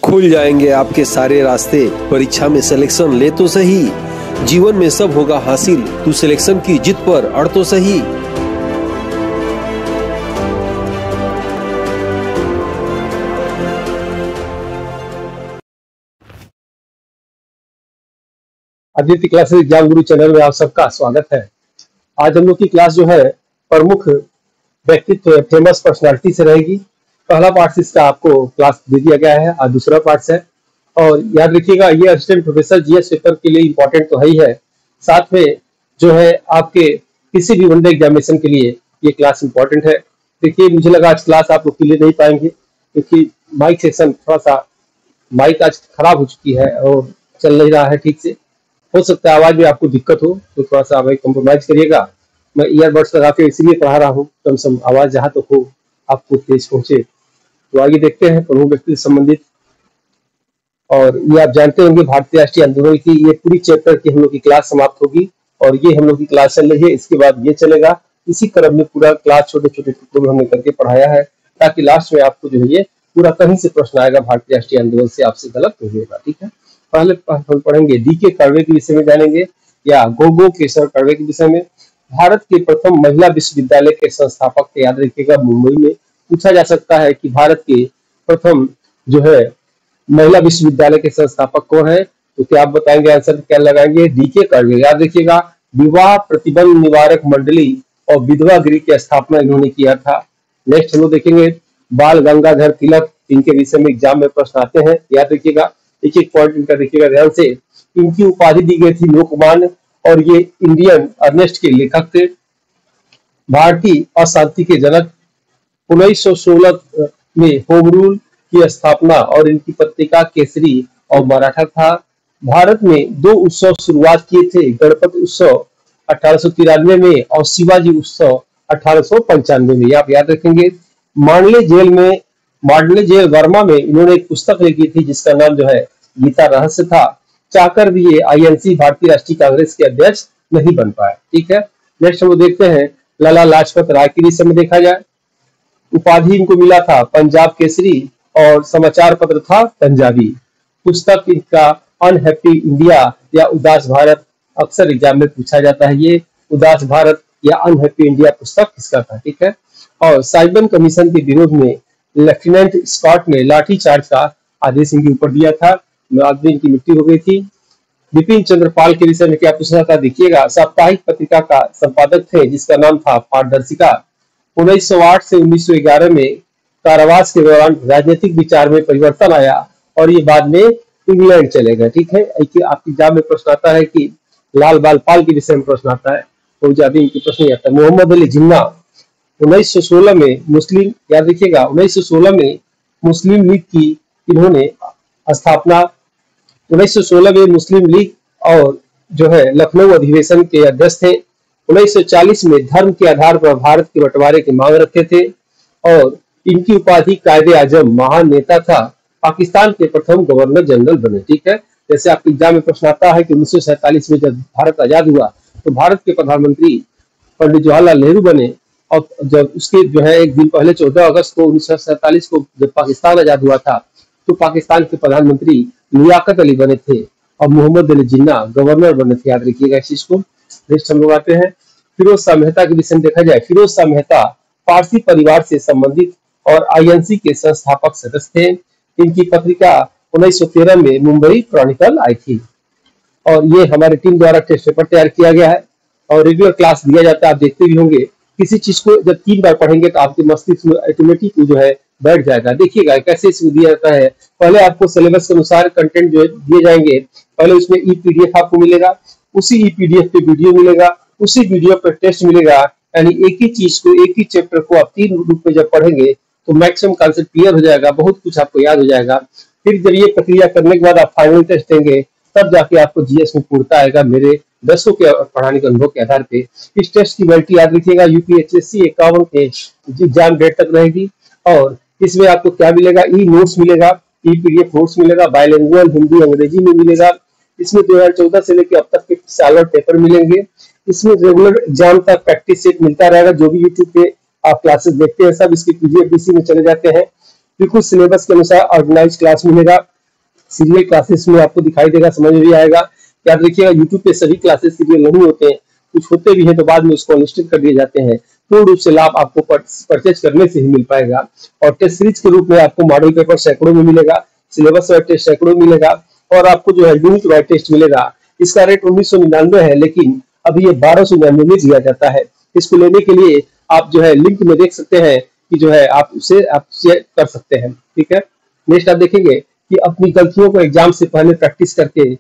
खुल जाएंगे आपके सारे रास्ते, परीक्षा में सिलेक्शन ले तो सही, जीवन में सब होगा हासिल, तू सिलेक्शन की जिद पर अड़ तो सही। आदित्य क्लासेस एग्जाम गुरु चैनल में आप सबका स्वागत है। आज हम लोग की क्लास जो है प्रमुख व्यक्तित्व फेमस पर्सनालिटी से रहेगी। पहला पार्ट इसका आपको क्लास दे दिया गया है, आज दूसरा पार्ट है। और याद रखिएगा ये असिस्टेंट प्रोफेसर जीएस पेपर के लिए इंपॉर्टेंट तो है ही है, साथ में जो है आपके किसी भी वनडे एग्जामिनेशन के लिए ये क्लास इंपॉर्टेंट है। देखिए मुझे लगा आज क्लास आप लोग के लिए नहीं पाएंगे क्योंकि माइक सेक्शन थोड़ा सा माइक आज खराब हो चुकी है और चल नहीं रहा है ठीक से। हो सकता है आवाज में आपको दिक्कत हो तो थोड़ा सा भाई कॉम्प्रोमाइज करिएगा। मैं ईयरबड्स लगा के इसलिए पढ़ा रहा हूँ, कम से कम आवाज जहां तक हो आपको तेज पहुंचे। तो आगे देखते हैं प्रमुख व्यक्ति से संबंधित। और ये आप जानते होंगे भारतीय राष्ट्रीय आंदोलन की ये पूरी चैप्टर की हम लोग की क्लास समाप्त होगी और ये हम लोग की क्लास चल रही है। इसके बाद ये चलेगा, इसी क्रम में पूरा क्लास छोटे छोटे टुकड़ों में हमने करके पढ़ाया है ताकि लास्ट में आपको जो है ये पूरा कहीं से प्रश्न आएगा भारतीय राष्ट्रीय आंदोलन से आपसे गलत नहीं होगा। ठीक है, पहले हम पढ़ेंगे डीके कर्वे के विषय में जानेंगे या गोगो केशव कर्वे के विषय में। भारत के प्रथम महिला विश्वविद्यालय के संस्थापक थे, याद रखिएगा मुंबई में। पूछा जा सकता है कि भारत के प्रथम जो है महिला विश्वविद्यालय के संस्थापक कौन है, तो क्या आप बताएंगे? आंसर क्या लगाएंगे? डीके कर्वे। याद रखिएगा विवाह प्रतिबंध निवारक मंडली और विधवा गृह की स्थापना इन्होंने किया था। नेक्स्ट हम लोग देखेंगे बाल गंगाधर तिलक, इनके विषय में एग्जाम में प्रश्न आते हैं, याद रखिएगा। एक एक पॉइंट इनका देखिएगा ध्यान से। इनकी उपाधि दी गई थी लोकमान्य और ये इंडियन अर्नेस्ट के लेखक थे। भारतीय अशांति के जनक। 1916 में होम रूल की स्थापना और इनकी पत्रिका केसरी और मराठा था। भारत में दो उत्सव शुरुआत किए थे, गणपति उत्सव 1893 में और शिवाजी उत्सव 1895 में, आप याद रखेंगे। मांडले जेल वर्मा में इन्होंने एक पुस्तक लिखी थी जिसका नाम जो है गीता रहस्य था। चाहकर भी ये आईएनसी भारतीय राष्ट्रीय कांग्रेस के अध्यक्ष नहीं बन पाए। ठीक है, नेक्स्ट हम देखते हैं लाला लाजपत राय के विषय में देखा जाए। उपाधि इनको मिला था पंजाब केसरी और समाचार पत्र था पंजाबी। पुस्तक इनका अनहैप्पी इंडिया या उदास भारत, अक्सर एग्जाम में पूछा जाता है ये उदास भारत या अनहैप्पी इंडिया पुस्तक किसका था। ठीक है, और साइमन कमीशन के विरोध में लेफ्टिनेंट स्कॉट ने लाठीचार्ज का आदेश इनके ऊपर दिया था, आदमी इनकी मृत्यु हो गई थी। विपिन चंद्र पाल के विषय में क्या पूछा था? देखिएगा साप्ताहिक पत्रिका का संपादक थे जिसका नाम था पारदर्शिका। 1908 से 1911 में कारावास के दौरान राजनीतिक विचार में परिवर्तन आया और ये बाद में इंग्लैंड चले गए। ठीक है, आपके एग्जाम में प्रश्न आता है कि लाल बाल पाल के विषय में प्रश्न आता है, तो ज्यादा इनकी प्रश्न नहीं आता। मोहम्मद अली जिन्ना 1916 में मुस्लिम, याद रखिएगा 1916 में मुस्लिम लीग की इन्होंने स्थापना। 1916 में मुस्लिम लीग और जो है लखनऊ अधिवेशन के अध्यक्ष थे। 1940 में धर्म के आधार पर भारत के बंटवारे की मांग रखे थे और इनकी उपाधि कायदे आजम, महान नेता था। पाकिस्तान के प्रथम गवर्नर जनरल बने। ठीक है, जैसे आपके एग्जाम में प्रश्न आता है कि 1947 में जब भारत आजाद हुआ तो भारत के प्रधानमंत्री पंडित जवाहरलाल नेहरू बने और जब उसके जो है एक दिन पहले 14 अगस्त को 1947 को जब पाकिस्तान आजाद हुआ था तो पाकिस्तान के प्रधानमंत्री लियाकत अली बने थे और मोहम्मद अली जिन्ना गवर्नर बने थे, याद रखिएगा इस चीज को। नेक्स्ट हम लोग आते हैं फिरोज शाह मेहता के विषय में देखा जाए। फिरोज शाह मेहता पारसी परिवार से संबंधित और आईएनसी के संस्थापक सदस्य थे। इनकी पत्रिका 1913 में मुंबई क्रॉनिकल आई थी और ये हमारी टीम द्वारा टेस्ट पेपर तैयार किया गया है और रेगुलर क्लास दिया जाता है, आप देखते भी होंगे। किसी चीज को जब 3 बार पढ़ेंगे तो आपके मस्तिष्क में ऑटोमेटिक जो है बैठ जाएगा। देखिएगा कैसे इसमें दिया जाता है। पहले आपको सिलेबस के अनुसार कंटेंट जो दिए जाएंगे, पहले उसमें ई पीडीएफ आपको मिलेगा, उसी ई पीडीएफ पे वीडियो मिलेगा, उसी वीडियो पे टेस्ट मिलेगा। यानी एक ही चीज को, एक ही चैप्टर को आप 3 रूप में जब पढ़ेंगे तो मैक्सिमम कॉन्सेप्ट क्लियर हो जाएगा, बहुत कुछ आपको याद हो जाएगा। फिर जब ये प्रक्रिया करने के बाद आप फाइनल टेस्ट देंगे तब जाके आपको जीएस में पूर्णता आएगा मेरे दसों के पढ़ाने के अनुभव के आधार पे। इस टेस्ट की वैलिडिटी याद रखिएगा यूपीएचएससी 51 के एग्जाम डेट तक रहेगी और इसमें आपको क्या मिलेगा? ई नोट्स मिलेगा, ई पीडीएफ नोट्स मिलेगा, बायलिंगुअल हिंदी अंग्रेजी में मिलेगा। इसमें 2014 से लेकर अब तक के सालों पेपर मिलेंगे। इसमें रेगुलर एग्जाम तक प्रैक्टिस सेट मिलता रहेगा, जो भी यूट्यूब पे आप क्लासेस देखते हैं सब इसके पीजीएफडीसी में चले जाते हैं। बिल्कुल सिलेबस के अनुसार ऑर्गेनाइज क्लास मिलेगा, सीरियल क्लासेस में आपको दिखाई देगा, समझ में भी आएगा। याद रखिएगा यूट्यूब पे सभी क्लासेस सीरियल नहीं होते हैं, कुछ होते भी हैं तो बाद में उसको अनलिस्टेड कर दिए जाते हैं। पूर्ण रूप से लाभ आपको परचेज करने से ही मिल पाएगा। और टेस्ट सीरीज के रूप में आपको मॉडल पेपर सैकड़ों में मिलेगा, सिलेबस वाइज टेस्ट सैकड़ों में मिलेगा, और आपको जो है यूनिट वाइज टेस्ट मिलेगा। इसका रेट 1999 है, लेकिन अभी ये 1299 में दिया जाता है। इसको लेने के लिए आप जो है लिंक में देख सकते हैं कि जो है आप उसे आप शेयर कर सकते हैं। ठीक है, नेक्स्ट आप देखेंगे कि अपनी गलतियों को एग्जाम से पहले प्रैक्टिस करके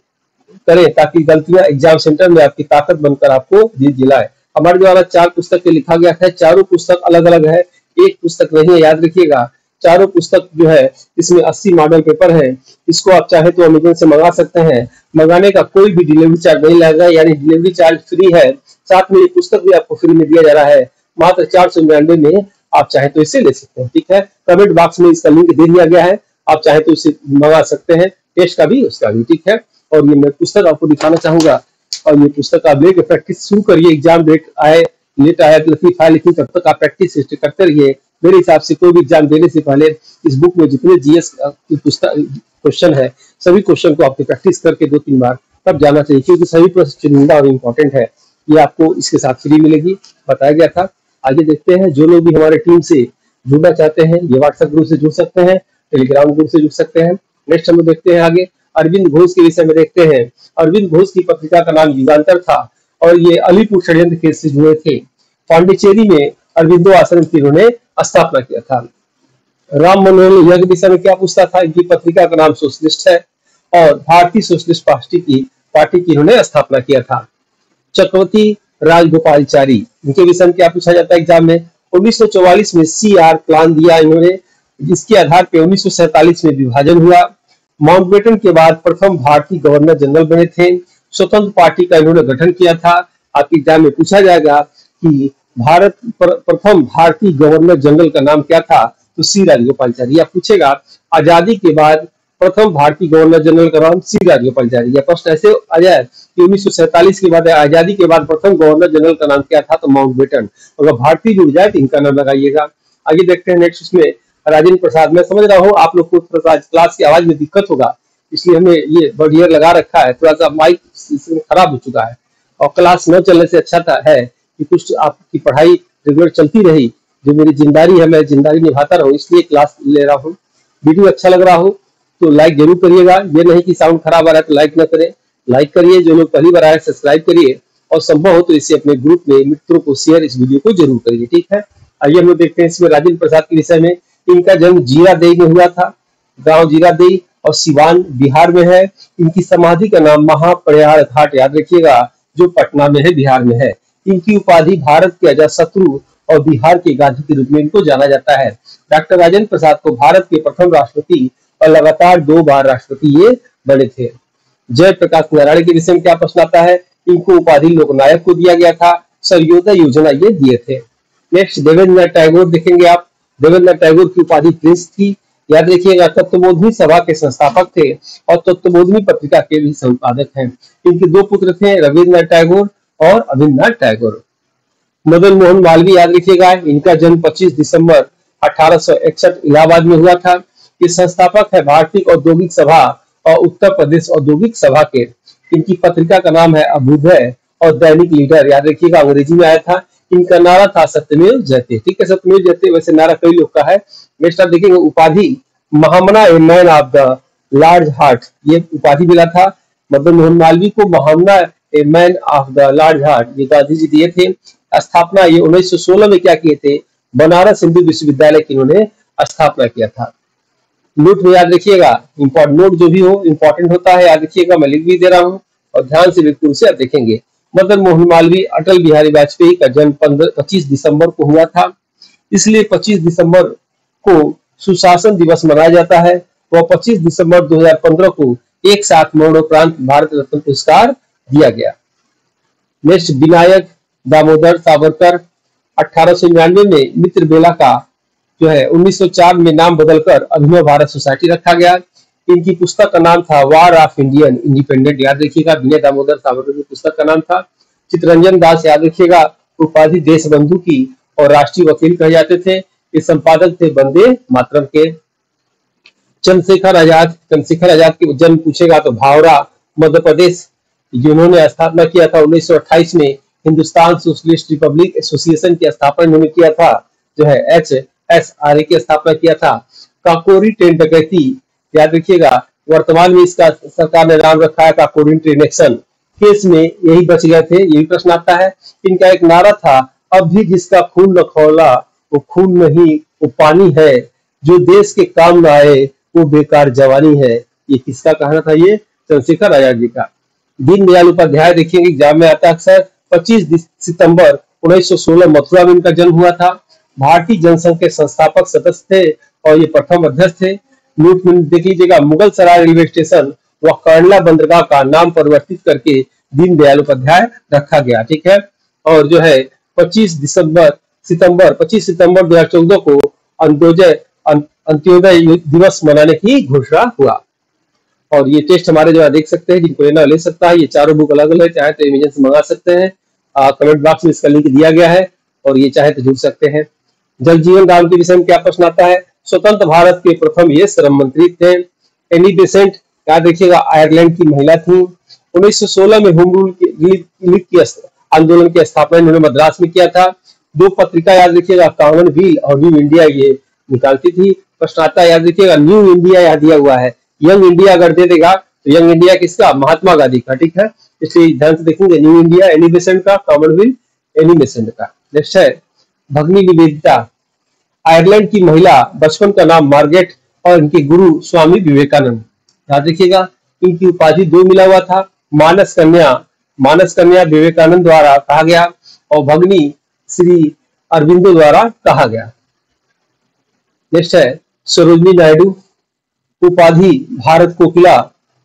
करें, ताकि गलतियां एग्जाम सेंटर में आपकी ताकत बनकर आपको जीत दिलाए। हमारे द्वारा 4 पुस्तक के लिखा गया है, चारों पुस्तक अलग अलग है, एक पुस्तक नहीं है, याद रखिएगा। चारों पुस्तक जो है इसमें 80 मॉडल पेपर है। इसको आप चाहे तो अमेज़न से मंगा सकते हैं, मंगाने का कोई भी डिलीवरी चार्ज नहीं लगेगा, यानी डिलीवरी चार्ज फ्री है। साथ में ये पुस्तक भी आपको फ्री में दिया जा रहा है, मात्र 499 में आप चाहे तो इसे ले सकते हैं। ठीक है, कमेंट बॉक्स में इसका लिंक दे दिया गया है, आप चाहे तो इसे मंगा सकते हैं, टेस्ट का भी उसका भी। ठीक है, और ये मैं पुस्तक आपको दिखाना चाहूंगा, और ये पुस्तक आप लेके प्रैक्टिस शुरू करिए। एग्जाम डेट आए लेट आया तो लतीफ है, लेकिन तब तक आप प्रैक्टिस करते रहिए। मेरे हिसाब से कोई भी एग्जाम देने से पहले इस बुक में जितने जीएस की पुस्तक क्वेश्चन है, सभी क्वेश्चन को आपको प्रैक्टिस करके 2-3 बार तब जाना चाहिए, क्योंकि सभी प्रश्न चुनिंदा और इम्पोर्टेंट है। ये आपको इसके साथ फ्री मिलेगी, बताया गया था। आगे देखते हैं, जो लोग भी हमारे टीम से जुड़ना चाहते हैं ये व्हाट्सएप ग्रुप से जुड़ सकते हैं, टेलीग्राम ग्रुप से जुड़ सकते हैं। नेक्स्ट हम लोग देखते हैं आगे अरविंद घोष के विषय में देखते हैं। अरविंद घोष की पत्रिका का नाम युगांतर था, और ये अलीपुर षड्यंत्र केस से जुड़े थे। पांडिचेरी में अरविंदो आश्रम की इन्होंने स्थापना किया था। राम मनोहर लोहिया के विषय में क्या पूछता था, इनकी पत्रिका का नाम सोशलिस्ट है, और भारतीय सोशलिस्ट पार्टी की इन्होंने स्थापना किया था। चक्रवर्ती राजगोपालचारी, इनके विषय में क्या पूछा जाता है एग्जाम में, 1944 में CR प्लान दिया इन्होंने, जिसके आधार पर 1947 में विभाजन हुआ। माउंटबेटन के बाद प्रथम भारतीय गवर्नर जनरल बने थे। स्वतंत्र पार्टी का इन्होंने गठन किया था। आपके एग्जाम में पूछा जाएगा कि प्रथम भारतीय गवर्नर जनरल का नाम क्या था, तो C राजगोपालचारी। आप पूछेगा आजादी के बाद प्रथम भारतीय गवर्नर जनरल का नाम C राजगोपालचारी। यह प्रश्न ऐसे आ जाए कि 1947 के बाद आजादी के बाद प्रथम गवर्नर जनरल का नाम क्या था, तो माउंटबेटन। अगर भारतीय जुड़ जाए तो इनका नाम लगाइएगा। आगे देखते हैं नेक्स्ट, उसमें राजेंद्र प्रसाद। मैं समझ रहा हूँ आप लोग को क्लास की आवाज में दिक्कत होगा, इसलिए हमने ये बॉडियर लगा रखा है, थोड़ा सा माइक खराब हो चुका है, और क्लास न चलने से अच्छा है कि कुछ आपकी पढ़ाई रेगुलर चलती रही। जो मेरी जिम्मेदारी है, मैं जिम्मेदारी निभाता रहूं, इसलिए क्लास ले रहा हूँ। वीडियो अच्छा लग रहा हो तो लाइक जरूर करिएगा, ये नहीं कि साउंड खराब आ रहा है तो लाइक न करें। लाइक करिए, जो लोग पहली बार आए सब्सक्राइब करिए, और संभव हो तो इसे अपने ग्रुप में मित्रों को शेयर इस वीडियो को जरूर करिए। ठीक है, आइए हम लोग देखते हैं इसमें राजेंद्र प्रसाद के विषय में। इनका जन्म जीरादेई में हुआ था, गांव जीरादेई और सिवान बिहार में है। इनकी समाधि का नाम महाप्रयाग घाट, याद रखिएगा, जो पटना में है, बिहार में है। इनकी उपाधि भारत के अजातशत्रु और बिहार के गांधी के रूप में इनको जाना जाता है। डॉक्टर राजेंद्र प्रसाद को भारत के प्रथम राष्ट्रपति और लगातार 2 बार राष्ट्रपति ये बने थे। जयप्रकाश नारायण के विषय में क्या प्रश्न आता है, इनको उपाधि लोकनायक को दिया गया था। सर्वोदय योजना ये दिए थे। नेक्स्ट देवेंद्रनाथ टैगोर देखेंगे आप। देवेंद्रनाथ टैगोर की उपाधि प्रिंस थी, याद रखिएगा। तत्वबोधिनी सभा के संस्थापक थे और तत्वबोधिनी पत्रिका के भी संपादक हैं। इनके 2 पुत्र थे, रविन्द्रनाथ टैगोर और अविन्द्रनाथ टैगोर। मदन मोहन मालवीय, याद रखिएगा, इनका जन्म 25 दिसंबर 1861 इलाहाबाद में हुआ था। ये संस्थापक है भारतीय औद्योगिक सभा और उत्तर प्रदेश औद्योगिक सभा के। इनकी पत्रिका का नाम है अभ्युदय और दैनिक लीडर, याद रखिएगा, अंग्रेजी में आया था। इनका नारा था सत्यमेव जयते। ठीक है, सत्यमेव जयते वैसे नारा कई लोग का है। नेक्स्ट आप देखेंगे उपाधि Mahamana a man of the large heart, ये उपाधि मिला था मदन मोहन मालवीय को। Mahamana a man of the large heart ये गांधी जी दिए थे। स्थापना ये 1916 में क्या किए थे, बनारस हिंदू विश्वविद्यालय की इन्होंने स्थापना किया था। नोट में याद रखिएगा, नोट जो भी हो इंपॉर्टेंट होता है, याद रखिएगा, मैं लिख भी दे रहा हूँ और ध्यान से बिल्कुल से आप देखेंगे। मदन मोहन मालवीय अटल बिहारी वाजपेयी का जन्म 25 दिसंबर को हुआ था, इसलिए 25 दिसंबर को सुशासन दिवस मनाया जाता है। वह 25 दिसंबर 2015 को एक साथ मरणोपरांत भारत रत्न पुरस्कार दिया गया। नेक्स्ट विनायक दामोदर सावरकर, 1899 में मित्र बेला का जो है 1904 में नाम बदलकर अभिनव भारत सोसाइटी रखा गया। इनकी पुस्तक का नाम था वार ऑफ इंडियन इंडिपेंडेंट, याद रखिएगा, विनय दामोदर सावरकर की पुस्तक का नाम था। चितरंजन दास, याद रखिएगा, उपाधि देश बंधु की और राष्ट्रीय वकील कहे जाते थे। ये संपादक थे वंदे मातरम के। चंद्रशेखर आजाद की जन्म पूछेगा तो भावरा मध्य प्रदेश, जिन्होंने स्थापना किया था 1928 में हिंदुस्तान सोशलिस्ट रिपब्लिक एसोसिएशन की स्थापना इन्होंने किया था, जो है HSRA की स्थापना किया था। काकोरी ट्रेन डकैती याद रखिएगा, वर्तमान में इसका सरकार ने नाम रखा है काकोरी ट्रेन एक्शन केस में यही बच गए थे। यही प्रश्न आता है। इनका एक नारा था, अब भी जिसका खून न खौला वो खून नहीं वो पानी है, जो देश के काम न आए वो बेकार जवानी है। ये किसका कहना था? ये चंद्रशेखर आजाद जी का। दीनदयाल उपाध्याय देखिए एग्जाम में आता है अक्सर। 25 सितंबर 1916 मथुरा में इनका जन्म हुआ था। भारतीय जनसंघ के संस्थापक सदस्य थे और ये प्रथम अध्यक्ष थे। नोट में देख लीजिएगा, मुगल सराय रेलवे स्टेशन व कंडला बंदरगाह का नाम परिवर्तित करके दीनदयाल उपाध्याय रखा गया। ठीक है। और जो है 25 सितंबर 2014 को अंत्योदय दिवस मनाने की घोषणा हुआ। और ये टेस्ट हमारे जो है देख सकते हैं, जिनको लेना ले सकता है। ये चारों बुक अलग अलग है, चाहे तो इमेजन से मंगा सकते हैं। कमेंट बॉक्स में इसका लिंक दिया गया है और ये चाहे तो जुड़ सकते हैं। जल जीवन राम के विषय में क्या प्रश्न आता है? स्वतंत्र भारत के प्रथम ये श्रम मंत्री थे। एनी बेसेंट याद रखिएगा, आयरलैंड की महिला थी। 1916 में होम रूल की आंदोलन की स्थापना इन्होंने मद्रास में किया था। 2 पत्रिका याद रखिएगा, कॉमनवेल्थ और न्यू इंडिया, ये निकालती थी। प्रश्न आता है याद रखिएगा, न्यू इंडिया यहाँ दिया हुआ है। यंग इंडिया अगर दे देगा तो यंग इंडिया किसका? महात्मा गांधी का। ठीक है, इसलिए ध्यान से देखेंगे। न्यू इंडिया एनी बेसेंट का, कॉमनवेल्थ एनी बेसेंट का। नेक्स्ट है भगिनी निवेदिता, आयरलैंड की महिला, बचपन का नाम मार्गरेट और इनके गुरु स्वामी विवेकानंद। याद रखिएगा, इनकी उपाधि 2 मिला हुआ था। मानस कन्या विवेकानंद द्वारा कहा गया और भगिनी श्री अरविंदो द्वारा कहा गया। नेक्स्ट है सरोजिनी नायडू, उपाधि भारत कोकिला,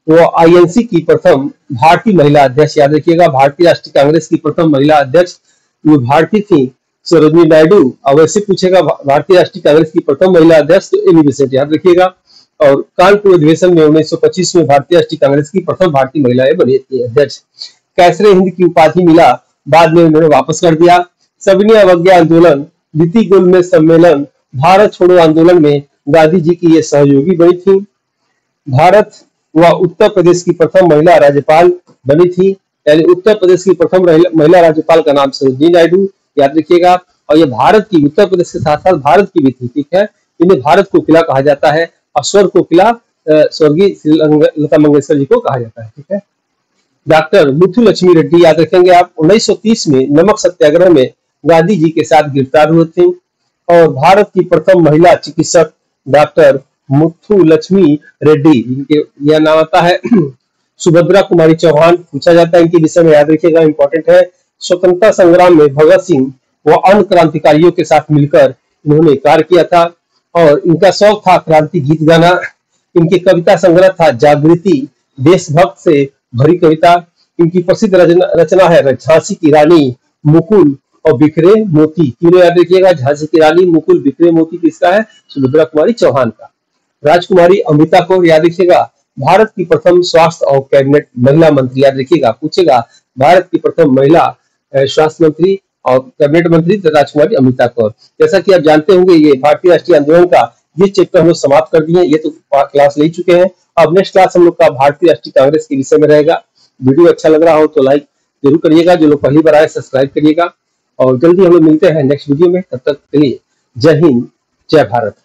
वो INC की प्रथम भारतीय महिला अध्यक्ष। याद रखिएगा, भारतीय राष्ट्रीय कांग्रेस की प्रथम महिला अध्यक्ष वो भारतीय थी सरोजिनी नायडू। अब वैसे पूछेगा भारतीय राष्ट्रीय कांग्रेस की प्रथम महिला अध्यक्ष तो एनी बेसेंट याद रखिएगा। और कानपुर अधिवेशन में 1925 में भारतीय राष्ट्रीय कांग्रेस की प्रथम भारतीय महिलाएं बनी थी अध्यक्ष। कैसरे हिंद की उपाधि मिला, बाद में उन्होंने वापस कर दिया। सविनय अवज्ञा आंदोलन, द्वितीय गोलमेज सम्मेलन, भारत छोड़ो आंदोलन में गांधी जी की ये सहयोगी बनी थी। भारत व उत्तर प्रदेश की प्रथम महिला राज्यपाल बनी थी, यानी उत्तर प्रदेश की प्रथम महिला राज्यपाल का नाम सरोजिनी नायडू। याद रखिएगा। और ये भारत की, उत्तर प्रदेश के साथ साथ भारत की भी थी। ठीक है, इन्हें भारत कोकिला कहा जाता है और स्वर कोकिला स्वर्गीय लता मंगेशकर जी को कहा जाता है। ठीक है। डॉक्टर मुथुलक्ष्मी रेड्डी याद रखेंगे आप, 1930 में नमक सत्याग्रह में गांधी जी के साथ गिरफ्तार हुए थे। और भारत की प्रथम महिला चिकित्सक डॉक्टर मुथुलक्ष्मी रेड्डी, इनके यह नाम आता है। सुभद्रा कुमारी चौहान पूछा जाता है इनके विषय में, याद रखिएगा, इंपॉर्टेंट है। स्वतंत्रता संग्राम में भगत सिंह व अन्य क्रांतिकारियों के साथ मिलकर इन्होंने कार्य किया था और इनका शौक था क्रांति गीत गाना। इनकी कविता संग्रह था जागृति, देशभक्त से भरी कविता। इनकी प्रसिद्ध रचना है झांसी की रानी, मुकुल और बिखरे मोती। तीनों याद रखिएगा, झांसी की रानी, मुकुल, बिखरे मोती किसका है? सुभद्रा कुमारी चौहान का। राजकुमारी अमृता कौर याद रखिएगा, भारत की प्रथम स्वास्थ्य और कैबिनेट महिला मंत्री। याद रखिएगा, पूछेगा भारत की प्रथम महिला स्वास्थ्य मंत्री और कैबिनेट मंत्री राजकुमारी अमृता कौर। जैसा कि आप जानते होंगे, ये भारतीय राष्ट्रीय आंदोलन का ये चैप्टर हम लोग समाप्त कर दिए। ये तो क्लास ले चुके हैं। अब नेक्स्ट क्लास हम लोग का भारतीय राष्ट्रीय कांग्रेस के विषय में रहेगा। वीडियो अच्छा लग रहा हो तो लाइक जरूर करिएगा, जो लोग पहली बार आए सब्सक्राइब करिएगा और जल्दी हम लोग मिलते हैं नेक्स्ट वीडियो में। तब तक के लिए जय हिंद, जय भारत।